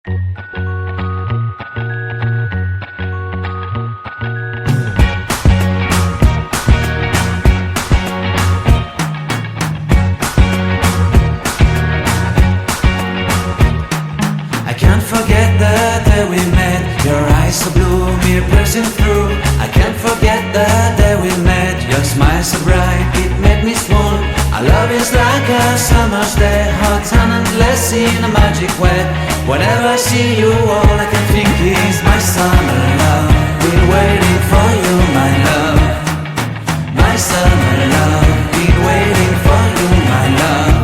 I can't forget the day we met. Your eyes so blue, me piercing through. I can't forget the day we met. Your smile so bright, it made me swoon. Our love is like a summer's day, hot and endless in a magic way. Whenever I see you, all I can think is my summer love. Been waiting for you, my love. My summer love. Been waiting for you, my love.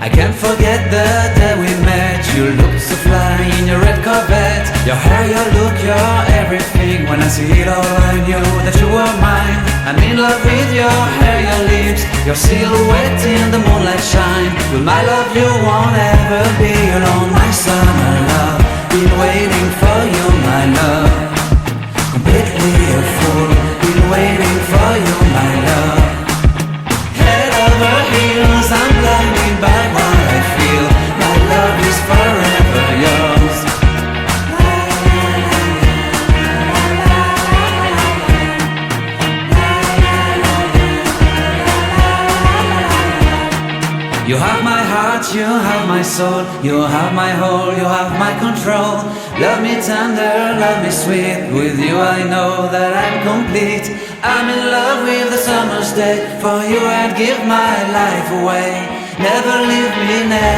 I can't forget the day we met. You looked so fly in your red Corvette. Your hair, your look, your everything. When I see it all, I knew that you were mine. I'm in love with your hair, your lips, your silhouette in the moonlight shine. With my love you won't ever be alone. My summer love, been waiting for you, my love. Completely a fool, been waiting for you, my love. Head over heels, I'm blinded by what I feel. My love is forever yours. You have my heart, you have my soul. You have my whole, you have my control. Love me tender, love me sweet. With you I know that I'm complete. I'm in love with the summer's day. For you I'd give my life away. Never leave me, never